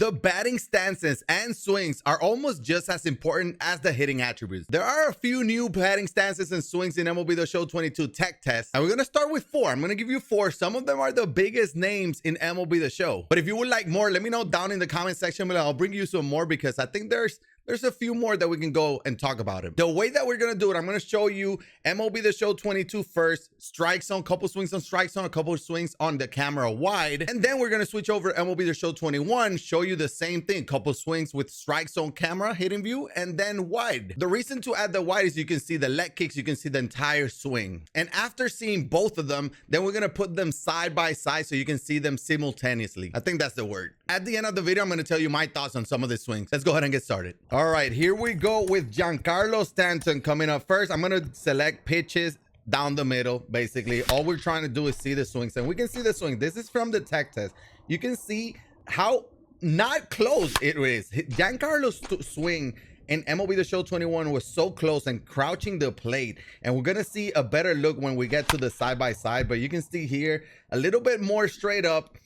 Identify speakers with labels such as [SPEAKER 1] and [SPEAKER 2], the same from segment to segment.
[SPEAKER 1] The batting stances and swings are almost just as important as the hitting attributes. There are a few new batting stances and swings in MLB The Show 22 tech test, and we're going to start with 4. I'm going to give you 4. Some of them are the biggest names in MLB The Show. But if you would like more, let me know down in the comment section below. I'll bring you some more because I think there's a few more that we can go and talk about it. The way that we're going to do it, I'm going to show you MLB The Show 22 first, strike zone, couple swings on strike zone, a couple of swings on the camera wide. And then we're going to switch over to MLB The Show 21, show you the same thing, couple swings with strike zone camera, hidden view, and then wide. The reason to add the wide is you can see the leg kicks, you can see the entire swing. And after seeing both of them, then we're going to put them side by side so you can see them simultaneously. I think that's the word. At the end of the video, I'm going to tell you my thoughts on some of the swings. Let's go ahead and get started. All right, here we go with Giancarlo Stanton coming up first. I'm going to select pitches down the middle. Basically, all we're trying to do is see the swings, and we can see the swing. This is from the tech test. You can see how not close it is. Giancarlo's swing in MLB The Show 21 was so close and crouching the plate, and we're gonna see a better look when we get to the side by side. But you can see here a little bit more straight up,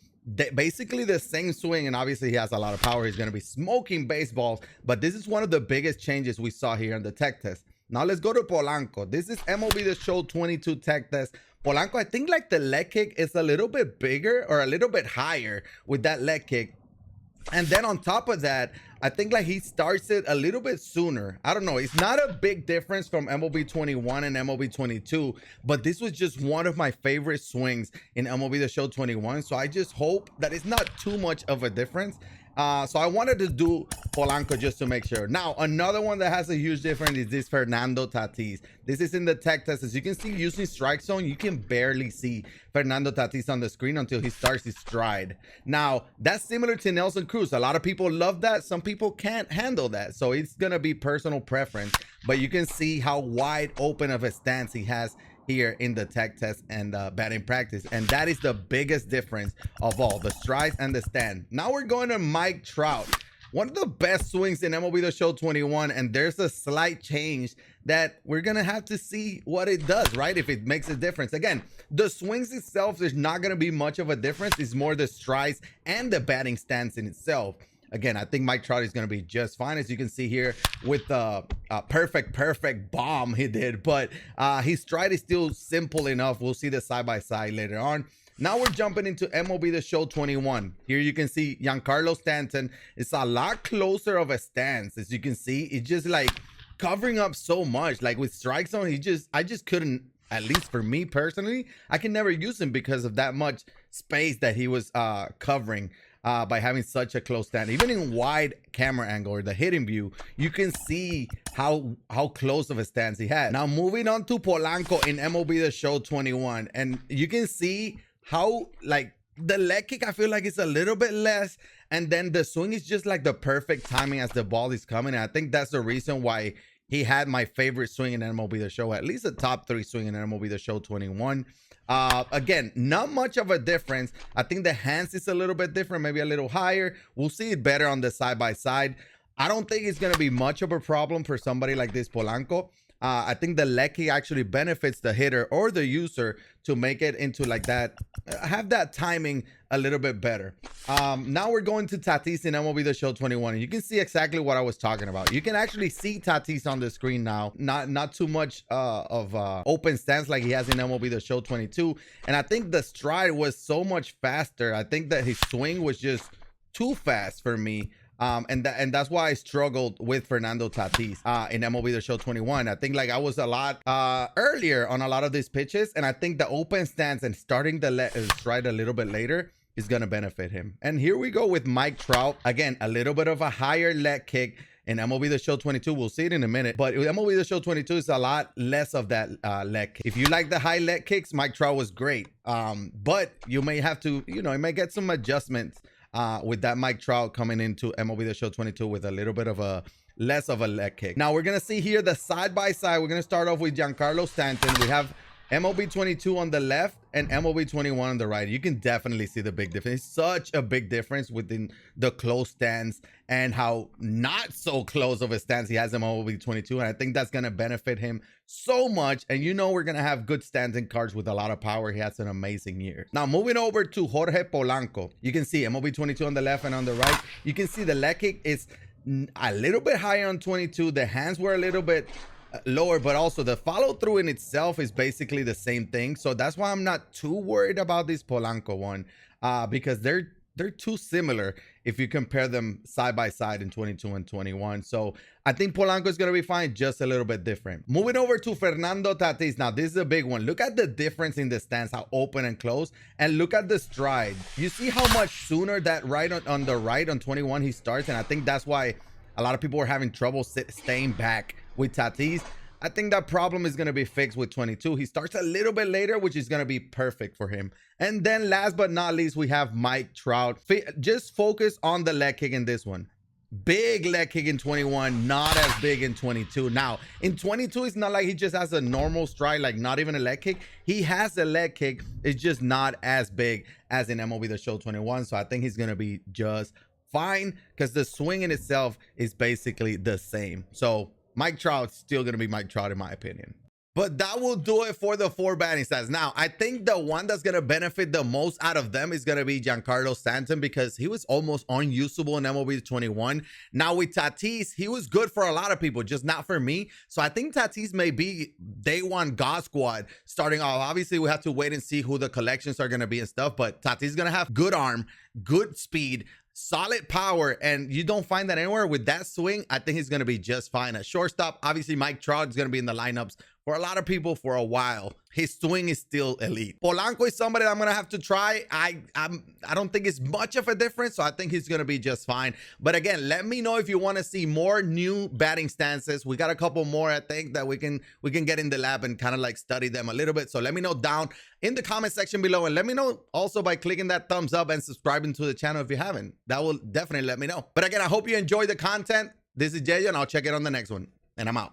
[SPEAKER 1] basically the same swing, and obviously he has a lot of power. He's going to be smoking baseballs, but this is one of the biggest changes we saw here in the tech test. Now let's go to Polanco. This is MLB The Show 22 tech test. Polanco, I think like the leg kick is a little bit bigger or a little bit higher with that leg kick. And then on top of that, I think like he starts it a little bit sooner. I don't know. It's not a big difference from MLB 21 and MLB 22, but this was just one of my favorite swings in MLB The Show 21. So I just hope that it's not too much of a difference. So I wanted to do Polanco just to make sure. Now, another one that has a huge difference is this Fernando Tatis. This is in the tech test. As you can see, using strike zone, you can barely see Fernando Tatis on the screen until he starts his stride. Now, that's similar to Nelson Cruz. A lot of people love that. Some people can't handle that. So it's going to be personal preference. But you can see how wide open of a stance he has here in the tech test and batting practice, and that is the biggest difference of all, the strides and the stand. Now we're going to Mike Trout, one of the best swings in MLB The Show 21, and there's a slight change that we're gonna have to see what it does, right? If it makes a difference. Again, the swings itself, there's not gonna be much of a difference. It's more the strides and the batting stance in itself. Again, I think Mike Trout is going to be just fine, as you can see here with the perfect bomb he did. But his stride is still simple enough. We'll see the side-by-side later on. Now we're jumping into MLB The Show 21. Here you can see Giancarlo Stanton. It's a lot closer of a stance. As you can see, it's just like covering up so much. Like with strike zone, I just couldn't, at least for me personally, I can never use him because of that much space that he was covering. By having such a close stand. Even in wide camera angle or the hidden view, you can see how close of a stance he had. Now moving on to Polanco in MLB The Show 21, and you can see how like the leg kick, I feel like it's a little bit less, and then the swing is just like the perfect timing as the ball is coming. And I think that's the reason why he had my favorite swing in MLB The Show, at least a top 3 swing in MLB The Show 21. Again, not much of a difference. I think the hands is a little bit different, maybe a little higher. We'll see it better on the side by side. I don't think it's going to be much of a problem for somebody like this Polanco. I think the leg kick actually benefits the hitter or the user to make it into like that, have that timing a little bit better. Now we're going to Tatis in MLB The Show 21, and you can see exactly what I was talking about. You can actually see Tatis on the screen now, not too much of open stance like he has in MLB The Show 22. And I think the stride was so much faster. I think that his swing was just too fast for me. And that's why I struggled with Fernando Tatis in MLB The Show 21. I think like I was a lot earlier on a lot of these pitches, and I think the open stance and starting the stride a little bit later is going to benefit him. And here we go with Mike Trout. Again, a little bit of a higher leg kick in MLB The Show 22. We'll see it in a minute, but MLB The Show 22 is a lot less of that leg kick. If you like the high leg kicks, Mike Trout was great. But you may have to, you may get some adjustments with that Mike Trout coming into MLB The Show 22 with a little bit of a less of a leg kick. Now we're going to see here the side by side. We're going to start off with Giancarlo Stanton. We have MLB 22 on the left and MLB 21 on the right. You can definitely see the big difference. It's such a big difference within the close stance and how not so close of a stance he has in MLB 22. And I think that's going to benefit him so much. And you know, we're going to have good Stanton cards with a lot of power. He has an amazing year. Now, moving over to Jorge Polanco, you can see MLB 22 on the left and on the right. You can see the leg kick is a little bit higher on 22. The hands were a little bit lower, but also the follow through in itself is basically the same thing. So that's why I'm not too worried about this Polanco one, because they're too similar if you compare them side by side in 22 and 21. So I think Polanco is going to be fine, just a little bit different. Moving over to Fernando Tatis. Now, this is a big one. Look at the difference in the stance, how open and close, and look at the stride. You see how much sooner that right on the right on 21 he starts, and I think that's why a lot of people are having trouble staying back with Tatis. I think that problem is going to be fixed with 22. He starts a little bit later, which is going to be perfect for him. And then last but not least, we have Mike Trout. Just focus on the leg kick in this one. Big leg kick in 21, not as big in 22. Now, in 22, it's not like he just has a normal stride, like not even a leg kick. He has a leg kick. It's just not as big as in MLB The Show 21. So I think he's going to be just fine because the swing in itself is basically the same. So Mike Trout's still going to be Mike Trout in my opinion. But that will do it for the 4 batting stats. Now, I think the one that's going to benefit the most out of them is going to be Giancarlo Stanton, because he was almost unusable in MLB 21. Now with Tatis, he was good for a lot of people, just not for me. So I think Tatis may be day one God squad starting off. Obviously, we have to wait and see who the collections are going to be and stuff. But Tatis is going to have good arm, good speed, solid power, and you don't find that anywhere. With that swing, I think he's going to be just fine. At shortstop, obviously Mike Trout is going to be in the lineups for a lot of people for a while. His swing is still elite. Polanco is somebody that I'm going to have to try. I don't think it's much of a difference, so I think he's going to be just fine. But again, let me know if you want to see more new batting stances. We got a couple more, I think, that we can get in the lab and kind of like study them a little bit. So let me know down in the comment section below, and let me know also by clicking that thumbs up and subscribing to the channel if you haven't. That will definitely let me know. But again, I hope you enjoyed the content. This is YeYo, and I'll check it on the next one. And I'm out.